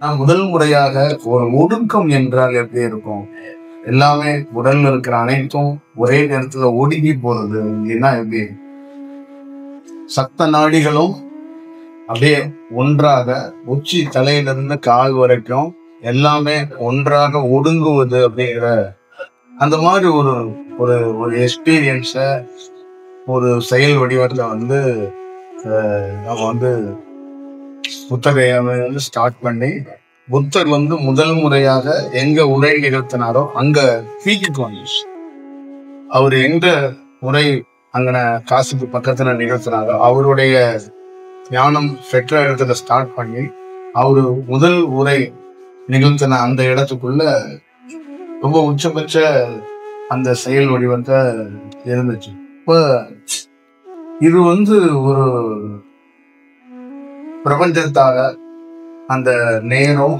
நான் முதல் முறையாக ஒரு ஒடுக்கம் என்றால் எப்படி இருக்கும்? எல்லாமே உடல்ல இருக்கிற அனைத்தும் ஒரே நேரத்துல ஒடுங்கி போறது அப்படின்னா எப்படி? சப்த நாடிகளும் அப்படியே ஒன்றாக உச்சி தலையிலிருந்து கால் வரைக்கும் எல்லாமே ஒன்றாக ஒடுங்குவது அப்படிங்கிற அந்த மாதிரி ஒரு ஒரு ஒரு எக்ஸ்பீரியன்ஸ ஒரு செயல் வடிவத்துல வந்து நம்ம வந்து புத்தகையாவை வந்து ஸ்டார்ட் பண்ணி புத்தர் வந்து முதல் முறையாக எங்க உரை நிகழ்த்தினாரோ அங்க பீக்கிட்டு வந்துச்சு. அவர் எங்க உரை அங்கன காசுக்கு பக்கத்துல நிகழ்த்தினாரோ அவருடைய ஞானம் பெற்ற இடத்துல ஸ்டார்ட் பண்ணி அவரு முதல் உரை நிகழ்த்தின அந்த இடத்துக்குள்ள ரொம்ப உச்சபட்ச அந்த செயல் வடிவத்தை இருந்துச்சு. இப்ப இது வந்து ஒரு பிரபஞ்சத்தாக அந்த நேரம்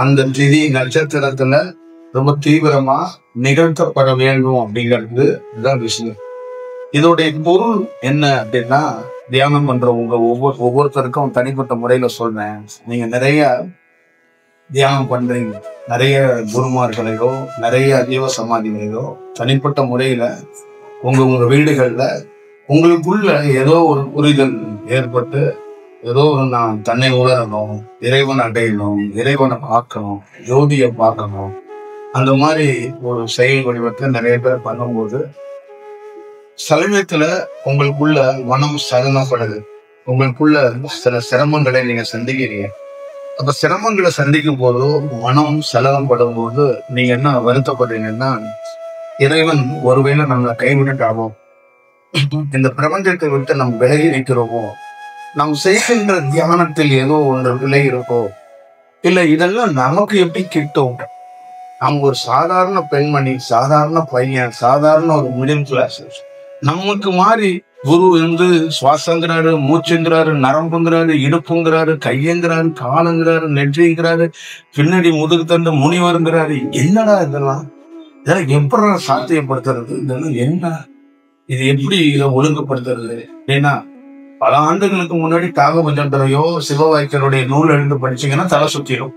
அந்த திதி நட்சத்திரத்துல ரொம்ப தீவிரமா நிகழ்த்தப்பட வேண்டும் அப்படிங்கிறது இதுதான் விஷயம். இதோடைய பொருள் என்ன அப்படின்னா, தியானம் பண்றவங்க ஒவ்வொருத்தருக்கும் தனிப்பட்ட முறையில சொல்றேன். நீங்க நிறைய தியானம் பண்றீங்க, நிறைய குருமார்களையோ நிறைய ஜீவ சமாதிகளையோ தனிப்பட்ட முறையில உங்க வீடுகள்ல உங்களுக்குள்ள ஏதோ ஒரு புரிதல் ஏற்பட்டு ஏதோ நான் தன்னை உணரணும், இறைவன் அடையணும், இறைவனை பார்க்கணும், ஜோதியை பார்க்கணும், அந்த மாதிரி ஒரு செயல் வடிவத்தை நிறைய பேர் பண்ணும்போது சமீபத்துல உங்களுக்குள்ள மனம் சலனப்படுது. உங்களுக்குள்ள சில சிரமங்களை நீங்க சந்திக்கிறீங்க. அப்ப சிரமங்களை சந்திக்கும் போதோ மனம் சலனப்படும் போது நீங்க என்ன வருத்தப்படுறீங்கன்னா, இறைவன் ஒருவேளை நம்மளை கைவிட்டுட்டாமோ, இந்த பிரபஞ்சத்தை விட்டு நம்ம விலகி நிற்கிறோமோ, நாம் செய்கின்ற தியானத்தில் ஏதோ ஒன்று விலை இருக்கோ, இல்ல இதெல்லாம் நமக்கு எப்படி கிட்டும்? நம்ம ஒரு சாதாரண பெண்மணி, சாதாரண பையன், சாதாரண ஒரு மிடில் கிளாஸ், நமக்கு மாதிரி குரு வந்து சுவாசங்கிறாரு, மூச்சுங்கிறாரு, நரம்புங்கிறாரு, இடுப்புங்கிறாரு, கையங்கிறாரு, காலங்கிறாரு, நெற்றிங்கிறாரு, பின்னாடி முதுகு தண்டு முனிவருங்கிறாரு. என்னடா இதெல்லாம் எப்படி சாத்தியப்படுத்துறது? இதெல்லாம் என்ன? இது எப்படி இதை ஒழுங்குபடுத்துறது? ஏன்னா பல ஆண்டுகளுக்கு முன்னாடி தியாகபஞ்சந்தரையோ சிவவாய்க்கருடைய நூல் எழுந்து படிச்சீங்கன்னா தலை சுத்திடும்.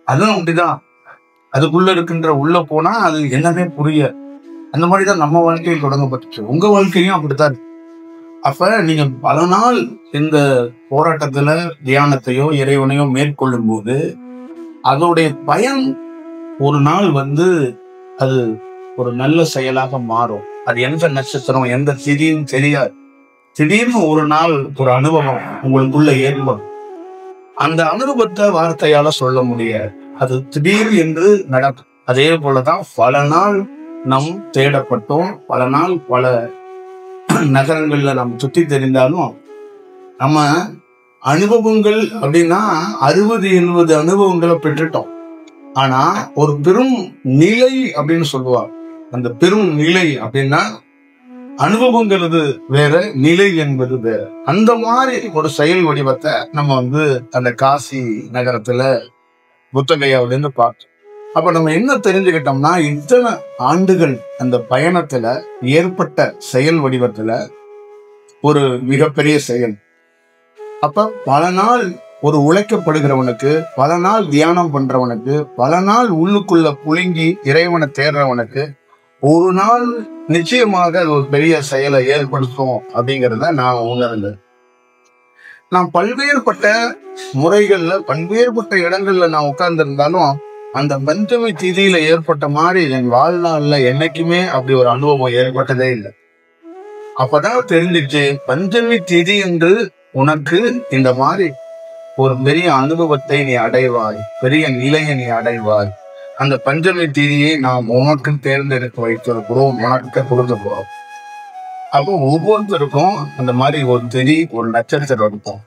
அதுவும் அப்படிதான். அதுக்குள்ள இருக்கின்ற உள்ள போனா அது என்னன்னே புரிய. அந்த மாதிரிதான் நம்ம வாழ்க்கையில் தொடங்கப்பட்டுச்சு. உங்க வாழ்க்கையும் அப்படித்தான். அப்ப நீங்க பல நாள் இந்த போராட்டத்துல தியானத்தையோ இறைவனையோ மேற்கொள்ளும் போது அதோடைய பயன் ஒரு நாள் வந்து அது ஒரு நல்ல செயலாக மாறும். அது எந்த நட்சத்திரம் எந்த திடீர்னு தெரியாது. திடீர்னு ஒரு நாள் ஒரு அனுபவம் உங்களுக்குள்ள ஏற்படும். அந்த அனுபவத்தை வார்த்தையால சொல்ல முடியாது. அது திடீர் என்று நடக்கும். அதே போலதான் பல நாள் நம் தேடப்பட்டோம். பல நாள் பல நகரங்கள்ல நம்ம சுத்தி தெரிந்தாலும் நம்ம அனுபவங்கள் அப்படின்னா 60-70 அனுபவங்களை பெற்றுட்டோம். ஆனா ஒரு பெரும் நிலை அப்படின்னு சொல்லுவாங்க. அந்த பெரும் நிலை அப்படின்னா அனுபவங்கிறது வேற, நிலை என்பது வேற. அந்த மாதிரி ஒரு செயல் வடிவத்தை நம்ம வந்து அந்த காசி நகரத்துல புத்தகையாவில இருந்து பார்த்தோம். அப்ப நம்ம என்ன தெரிஞ்சுக்கிட்டோம்னா, இத்தனை ஆண்டுகள் அந்த பயணத்துல ஏற்பட்ட செயல் வடிவத்துல ஒரு மிகப்பெரிய செயல். அப்ப பல நாள் ஒரு உழைக்கப்படுகிறவனுக்கு, பல நாள் தியானம் பண்றவனுக்கு, பல நாள் உள்ளுக்குள்ள புழுங்கி இறைவனை தேடுறவனுக்கு ஒரு நாள் நிச்சயமாக அது ஒரு பெரிய செயலை ஏற்படுத்தும் அப்படிங்கிறத நான் உணர்ந்தேன். நான் பல்வேறுபட்ட முறைகள்ல பல்வேறுபட்ட இடங்கள்ல நான் உட்கார்ந்து இருந்தாலும் அந்த பஞ்சமி திதியில ஏற்பட்ட மாதிரி என் வாழ்நாள்ல என்னைக்குமே அப்படி ஒரு அனுபவம் ஏற்பட்டதே இல்லை. அப்பதான் தெரிஞ்சிச்சு, பஞ்சமி திதி என்று உனக்கு இந்த மாதிரி ஒரு பெரிய அனுபவத்தை நீ அடைவாய், பெரிய நிலையை நீ அடைவாய். அந்த பஞ்சமி திதியை நாம் உனக்கு தேர்ந்தெடுத்து வைத்திருக்கிறோம், உனக்கு கொடுத்துருக்கிறோம். அப்போ ஒவ்வொருத்தருக்கும் அந்த மாதிரி ஒரு திதி, ஒரு நட்சத்திரம் இருக்கும்.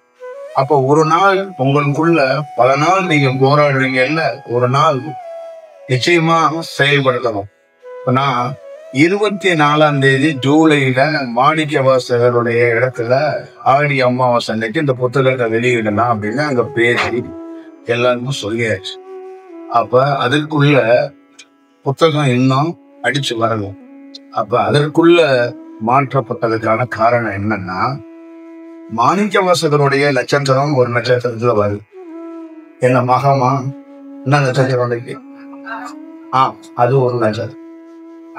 அப்போ ஒரு நாள் உங்களுக்குள்ள பல நாள் நீங்க போராடுறீங்க இல்ல, ஒரு நாள் நிச்சயமா செயல்படுத்தணும். இப்ப நான் 24ஆம் தேதி ஜூலைல மாணிக்கவாசகருடைய இடத்துல ஆடி அமாவாசை அன்னைக்கு இந்த புத்தகத்தை வெளியிடலாம் அப்படின்னு அங்க பேசி எல்லாருக்கும் சொல்லியாச்சு. அப்ப அதற்குள்ள புத்தகம் இன்னும் அடிச்சு வரணும். அப்ப அதற்குள்ள மாற்றப்பட்டதுக்கான காரணம் என்னன்னா, மாணிக்கவாசகருடைய நட்சத்திரம் ஒரு நட்சத்திரத்துல வருது. என்ன மகமா என்ன நட்சத்திரம்? அது ஒரு நட்சத்திரம்.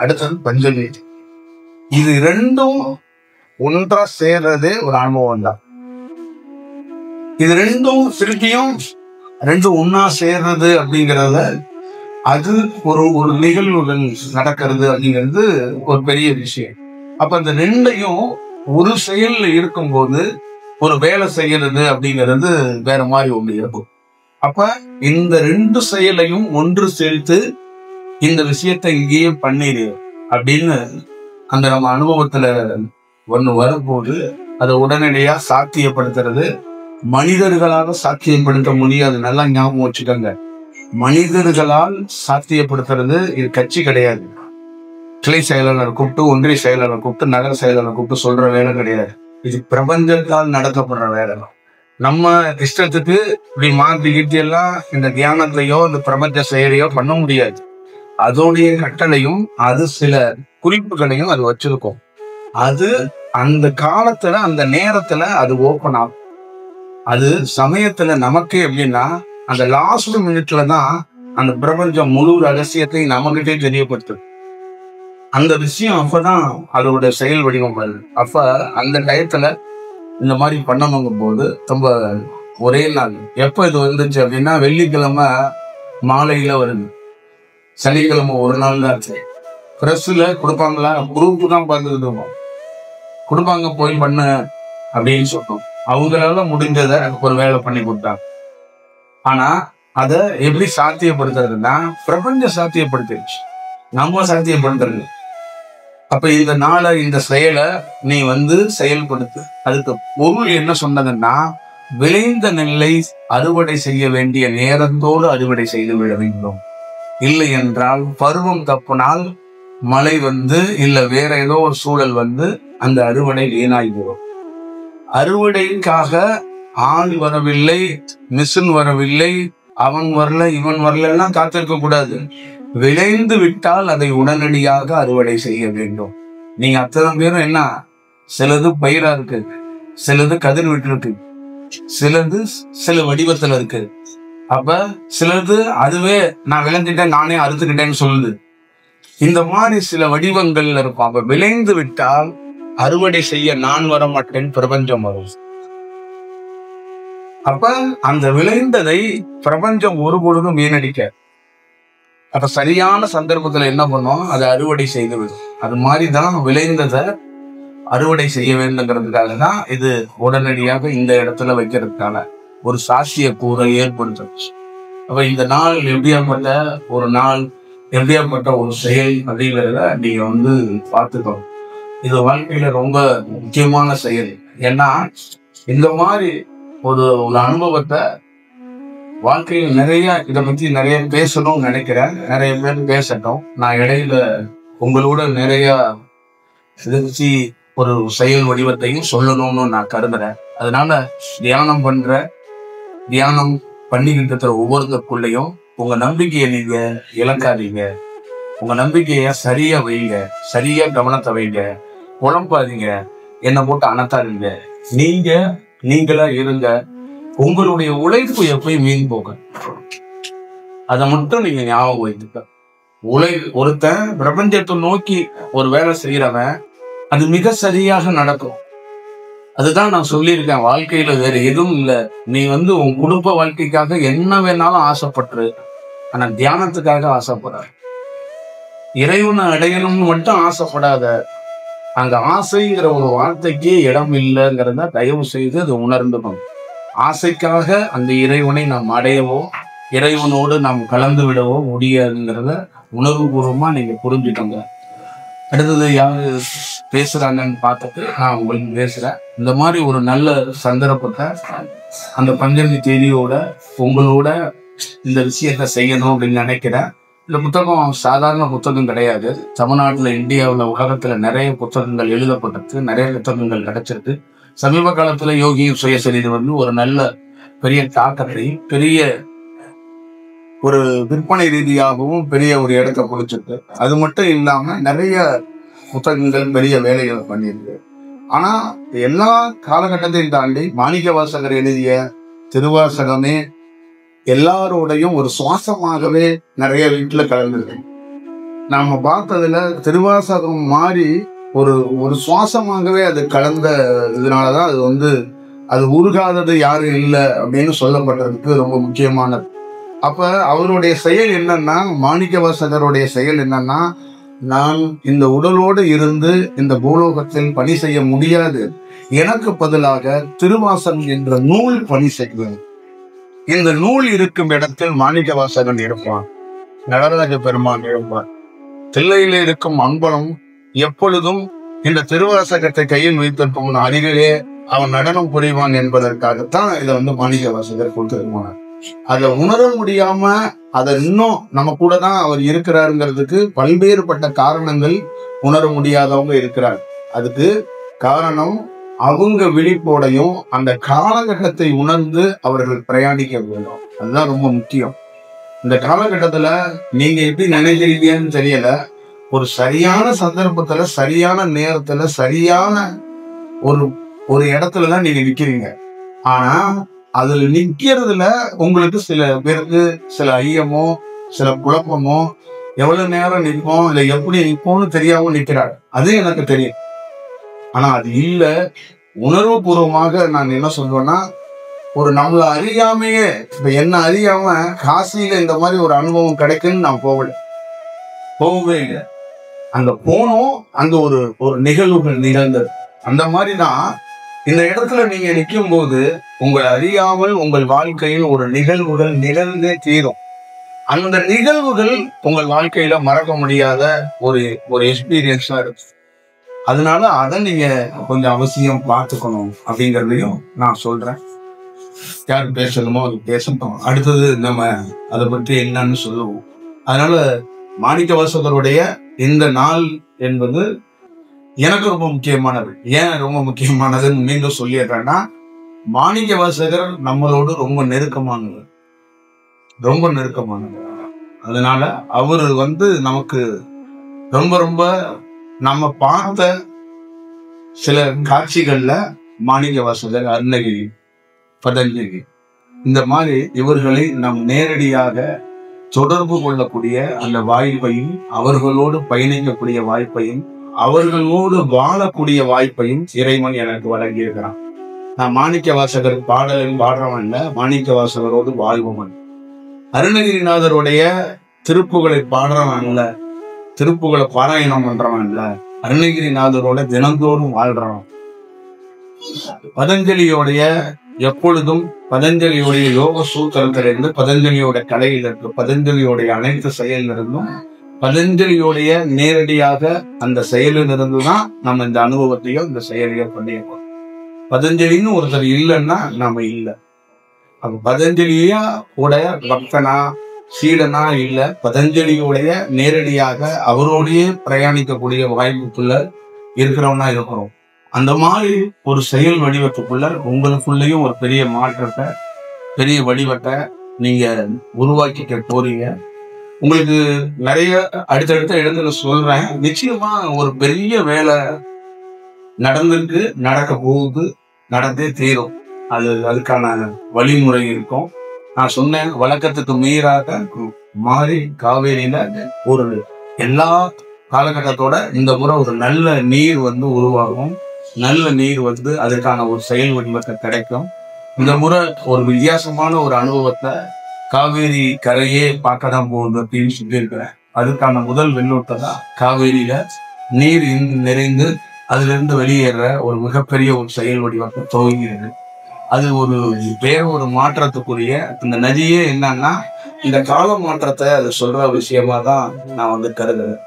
அடுத்தது பஞ்சமி. இது ரெண்டும் ஒன்றா சேர்றதே ஒரு அனுபவம் தான். இது ரெண்டும் திருப்பியும் ரெண்டும் ஒன்னா சேர்றது அப்படிங்கிறத, அது ஒரு நிகழ்வுகள் நடக்கிறது அப்படிங்கிறது ஒரு பெரிய விஷயம். அப்ப அந்த ரெண்டையும் ஒரு செயல்ல இருக்கும்போது ஒரு வேலை செய்யறது அப்படிங்கிறது வேற மாதிரி ஒண்ணு இருக்கும். அப்ப இந்த ரெண்டு செயலையும் ஒன்று சேர்த்து இந்த விஷயத்தை இங்கேயே பண்ணிடு அப்படின்னு அந்த நம்ம அனுபவத்துல ஒண்ணு வரும்போது அதை உடனடியா சாத்தியப்படுத்துறது மனிதர்களால சாத்தியப்படுத்த முடியாது. நல்லா ஞாபகம் வச்சுக்கோங்க, மனிதர்களால் சாத்தியப்படுத்துறது இது கட்சி கிடையாது. கிளை செயலாளர் கூப்பிட்டு, ஒன்றிய செயலாளர் கூப்பிட்டு, நகர செயலாளர் கூப்பிட்டு சொல்ற வேலை கிடையாது. இது பிரபஞ்சத்தால் நடத்தப்படுற வேலை. நம்ம இஷ்டத்துக்கு இப்படி மாற்றி கிட்டி எல்லாம் இந்த தியானத்தையோ இந்த பிரபஞ்ச செயலையோ பண்ண முடியாது. அதோடைய கட்டளையும் அது சில குறிப்புகளையும் அது வச்சிருக்கும். அது அந்த காலத்துல அந்த நேரத்துல அது ஓப்பன் ஆகும். அது சமயத்துல நமக்கு எப்படின்னா அந்த லாஸ்ட் மினிட்ல தான் அந்த பிரபஞ்சம் முழு ரகசியத்தை நம்மகிட்டே தெரியப்படுத்துது. அந்த விஷயம் அப்பதான் அதோட செயல் வடிவம் வருது. அப்ப அந்த டயத்துல இந்த மாதிரி பண்ணணுங்கும் போது ரொம்ப ஒரே நாள் எப்ப இது வந்துச்சு அப்படின்னா வெள்ளிக்கிழமை மாலையில வருது. சனிக்கிழமை ஒரு நாள் தான் ஆச்சு. பிரஸ்ல கொடுப்பாங்களா, குரூப்பு தான் பார்த்துக்கிட்டு இருக்கோம். கொடுப்பாங்க, போய் பண்ண அப்படின்னு சொன்னோம். அவங்களால முடிஞ்சதை ஒரு வேலை பண்ணி கொடுத்தாங்க. ஆனா அதை எப்படி சாத்தியப்படுத்துறதுன்னா பிரபஞ்சம் சாத்தியப்படுத்திடுச்சு, நம்ம சாத்தியப்படுத்துறது. அப்ப இந்த நாளை இந்த செயலை நீ செயல்படுத்து. அதுக்கு பொருள் என்ன சொன்னதுன்னா, விளைந்த நெல்லை அறுவடை செய்ய வேண்டிய நேரத்தோடு அறுவடை செய்து விட வேண்டும். இல்லை என்றால் பருவம் தப்புனால் மழை இல்ல வேற ஏதோ ஒரு சூழல் அந்த அறுவடை வீணாகிவிடும். அறுவடைக்காக ஆள் வரவில்லை, மிஷின் வரவில்லை, அவன் வரல இவன் வரல எல்லாம் காத்திருக்க கூடாது. விளைந்து விட்டால் அதை உடனடியாக அறுவடை செய்ய வேண்டும். நீங்க அத்தனை பேரும் என்ன, சிலது பயிரா இருக்கு, சிலது கதிர் விட்டு இருக்கு, சிலது சில வடிவத்துல இருக்கு. அப்ப சிலது அதுவே நான் விளைஞ்சிட்டேன் நானே அறுத்துக்கிட்டேன்னு சொல்லுது. இந்த மாதிரி சில வடிவங்கள் இருக்கும். அப்ப விளைந்து விட்டால் அறுவடை செய்ய நான் வர மாட்டேன், பிரபஞ்சம் வரும். அப்ப அந்த விளைந்ததை பிரபஞ்சம் ஒரு பொழுதும் வீணடிக்க. அப்ப சரியான சந்தர்ப்பத்துல என்ன பண்ணும், அதை அறுவடை செய்து விடும். அது மாதிரிதான் விளைந்ததை அறுவடை செய்ய வேண்டுங்கிறதுக்காக தான் இது உடனடியாக இந்த இடத்துல வைக்கிறதுக்கான ஒரு சாட்சிய கூரை ஏற்படுத்துச்சு. அப்ப இந்த நாள் எப்படியாப்பட்ட ஒரு நாள், எப்படியாப்பட்ட ஒரு செயல் அப்படிங்கிறத நீங்க பார்த்துக்கணும். இது வாழ்க்கையில ரொம்ப முக்கியமான செயல். ஏன்னா இந்த மாதிரி ஒரு அனுபவத்தை வாழ்க்கையில இதை பத்தி நிறைய பேசணும்னு நினைக்கிறேன். நிறைய பேர் பேசட்டும். நான் இடையில உங்களோட நிறைய இதை பத்தி ஒரு செயல் வடிவத்தையும் சொல்லணும்னு நான் கருதுறேன். அதனால தியானம் பண்ணிக்கிட்டு இருக்கிற ஒவ்வொருத்தருக்குள்ளேயும் உங்க நம்பிக்கையை நீங்க இழக்காதீங்க. உங்க நம்பிக்கைய சரியா வைங்க, சரியா கவனத்தை வைங்க, குழம்பாதீங்க, என்னை போட்டு அணத்தாதீங்க. நீங்களா இருங்க. உங்களுடைய உழைப்பு எப்பயும் மீன் போக, அதை மட்டும் நீங்க ஞாபகம் வைத்துக்க. ஒருத்தன் பிரபஞ்சத்தை நோக்கி ஒரு வேலை செய்யறவன் அது மிக சரியாக நடக்கும். அதுதான் நான் சொல்லியிருக்கேன். வாழ்க்கையில வேற எதுவும் இல்லை. நீ உன் குடும்ப வாழ்க்கைக்காக என்ன வேணாலும் ஆசைப்பட்டுரு, ஆனா தியானத்துக்காக ஆசைப்படாத. இறைவனை அடையணும்னு மட்டும் ஆசைப்படாத. அங்க ஆசைங்கிற ஒரு வார்த்தைக்கே இடம் இல்லைங்கிறத தயவு செய்து அது உணர்ந்துக்கணும். ஆசைக்காக அந்த இறைவனை நாம் அடையவோ இறைவனோடு நாம் கலந்து விடவோ முடியாதுங்கிறத உணர்வுபூர்வமா நீங்க புரிஞ்சுக்கோங்க. அடுத்தது யாரு பேசுறாங்கன்னு பார்த்துட்டு நான் உங்களுக்கு பேசுறேன். இந்த மாதிரி ஒரு நல்ல சந்தர்ப்பத்தை அந்த பஞ்சமி தேதியோட உங்களோட இந்த விஷயத்த செய்யணும் அப்படின்னு நினைக்கிறேன். இந்த புத்தகம் சாதாரண புத்தகம் கிடையாது. தமிழ்நாட்டுல, இந்தியாவில், உலகத்துல நிறைய புத்தகங்கள் எழுதப்பட்டிருக்கு, நிறைய புத்தகங்கள் கிடைச்சிருக்கு. சமீப காலத்துல யோகி சுயசரிதை ஒரு நல்ல பெரிய தாக்கத்தை, பெரிய ஒரு விற்பனை ரீதியாகவும் பெரிய ஒரு இடத்தை கொடுத்துருக்கு. அது மட்டும் இல்லாம நிறைய புத்தகங்கள், பெரிய வேலைகள் பண்ணியிருக்கு. ஆனா எல்லா காலகட்டத்தையும் தாண்டி மாணிக்க வாசகர் எழுதிய திருவாசகமே எல்லாரோடையும் ஒரு சுவாசமாகவே நிறைய வீட்டுல கலந்துருக்கு. நாம பார்த்ததுல திருவாசகம் மாறி ஒரு ஒரு சுவாசமாகவே அது கலந்த இதனாலதான் அது உருகாதது யாரும் இல்லை அப்படின்னு சொல்லப்பட்டதுக்கு ரொம்ப முக்கியமானது. அப்ப அவருடைய செயல் என்னன்னா, மாணிக்கவாசகருடைய செயல் என்னன்னா, நான் இந்த உடலோடு இருந்து இந்த பூலோகத்தில் பணி செய்ய முடியாது, எனக்கு பதிலாக திருவாசகம் என்ற நூல் பணி செய்வேன். இந்த நூல் இருக்கும் இடத்தில் மாணிக்கவாசகன் இருப்பான், நடராஜ பெருமான் இருப்பார். தில்லையில இருக்கும் அன்பனும் எப்பொழுதும் இந்த திருவாசகத்தை கையில் வைத்திருக்கும் அருகிலே அவன் நடனம் புரிவான் என்பதற்காகத்தான் இதை மாணிக்கவாசகர் கொடுத்திருப்பார். அதை உணர முடியாம அதை இன்னும் நம்ம கூட தான் அவர் இருக்கிறாருங்கிறதுக்கு பல்வேறுபட்ட காரணங்கள், உணர முடியாதவங்க இருக்கிறார். அதுக்கு காரணம் அவங்க விழிப்போடையும் அந்த காலகட்டத்தை உணர்ந்து அவர்கள் பிரயாணிக்க வேண்டும். அதுதான் ரொம்ப முக்கியம். இந்த காலகட்டத்துல நீங்க எப்படி நினைக்கிறீங்கன்னு தெரியல, ஒரு சரியான சந்தர்ப்பத்துல சரியான நேரத்துல சரியான ஒரு இடத்துலதான் நீங்க நிக்கிறீங்க. ஆனா அதுல நிக்கிறதுல உங்களுக்கு சில பேருக்கு சில ஐயமோ சில குழப்பமோ, எவ்வளவு நேரம் நிற்போம் இல்ல எப்படி நிற்போம்னு தெரியாம நிக்கிறாரு. அது எனக்கு தெரியும். ஆனா அது இல்ல, உணர்வு பூர்வமாக நான் என்ன சொல்வேன்னா, ஒரு நம்மளை அறியாமையே, இப்ப என்ன அறியாம காசியில இந்த மாதிரி ஒரு அனுபவம் கிடைக்குன்னு நான் போகவே இல்லை. அங்க போனோம், அங்க ஒரு நிகழ்வுகள் நிகழ்ந்தது. அந்த மாதிரிதான் இந்த இடத்துல நீங்க நிற்கும் போது உங்களை அறியாமல் உங்கள் வாழ்க்கையில் ஒரு நிகழ்வுகள் நிகழ்ந்தே தீரும். அந்த நிகழ்வுகள் உங்கள் வாழ்க்கையில மறக்க முடியாத ஒரு எக்ஸ்பீரியன்ஸா இருக்கு. அதனால அதை நீங்க கொஞ்சம் அவசியம் பார்த்துக்கணும் அப்படிங்கிறதையும் நான் சொல்றேன். யார் பேசணுமோ அது பேசட்டும், அடுத்தது நம்ம அதை பற்றி என்னன்னு சொல்லுவோம். அதனால மாணிக்கவாசகருடைய இந்த நாள் என்பது எனக்கு ரொம்ப முக்கியமானது. ஏன் ரொம்ப முக்கியமானதுன்னு மீண்டும் சொல்லிடுறேன்னா, மாணிக்கவாசகர் நம்மளோடு ரொம்ப நெருக்கமானவர். அதனால அவரு நமக்கு ரொம்ப ரொம்ப நம்ம பார்த்த சில காட்சிகள்ல மாணிக்கவாசகர், அருணகிரி, பதஞ்சலி, இந்த மாதிரி இவர்களை நம் நேரடியாக தொடர்பு கொள்ளக்கூடிய அந்த வாய்ப்பையும், அவர்களோடு பயணிக்கக்கூடிய வாய்ப்பையும், அவர்களோடு வாழக்கூடிய வாய்ப்பையும் இறைவன் எனக்கு வழங்கி இருக்கிறான். நான் மாணிக்கவாசகர் பாடலில் பாடுறவன் இல்ல, மாணிக்கவாசகரோடு வாழ்பவன். அருணகிரிநாதருடைய திருப்புகளை பாடுறவன் இல்ல, திருப்புகளை பாராயணம் பண்றவன் இல்ல, அருணகிரிநாதரோட தினந்தோறும் வாழ்றவன். பதஞ்சலியோடைய எப்பொழுதும் பதஞ்சலியுடைய யோக சூத்திரத்திலிருந்து, பதஞ்சலியோட கலையிலிருந்து, பதஞ்சலியோடைய அனைத்து செயலிலிருந்தும், பதஞ்சலியோடைய நேரடியாக அந்த செயலிலிருந்துதான் நம்ம இந்த அனுபவத்தையும் இந்த செயலையோ பண்ணியிருக்கோம். பதஞ்சலின்னு ஒருத்தர் இல்லைன்னா நாம இல்லை. அப்ப பதஞ்சலியா உடைய பக்தனா சீடனா இல்ல, பதஞ்சலியோடைய நேரடியாக அவரோடையே பிரயாணிக்கக்கூடிய வாய்ப்புக்குள்ள இருக்கிறவனா இருக்கிறோம். அந்த மாதிரி ஒரு செயல் வடிவத்துக்குள்ள உங்களுக்குள்ளேயும் ஒரு பெரிய மாற்றத்தை, பெரிய வடிவத்தை நீங்க உருவாக்கிக்க போறீங்க. உங்களுக்கு நிறைய அடுத்தடுத்த இடத்துல சொல்றேன். நிச்சயமா ஒரு பெரிய வேலை நடந்திருக்கு, நடக்க போகுது, நடந்தே தீரும். அதுக்கான வழிமுறை இருக்கும். நான் சொன்னேன், வழக்கத்துக்கு மீறாக மாறி காவேரியில ஒரு எல்லா காலகட்டத்தோட இந்த முறை ஒரு நல்ல நீர் உருவாகும். நல்ல நீர் அதுக்கான ஒரு செயல் வடிவத்தை கிடைக்கும். இந்த முறை ஒரு வித்தியாசமான ஒரு அனுபவத்தை காவேரி கரையே பார்க்கதான் போகுது அப்படின்னு சொல்லியிருக்கிறேன். அதுக்கான முதல் வெள்ளோட்டை தான் காவேரியில நீர் நிறைந்து அதுல இருந்து வெளியேற ஒரு மிகப்பெரிய ஒரு செயல் வடிவத்தை துவங்கிறது. அது ஒரு மாற்றத்துக்குரிய இந்த நதியே என்னன்னா இந்த கால மாற்றத்தை அது சொல்ற விஷயமா தான் நான் கருதுறேன்.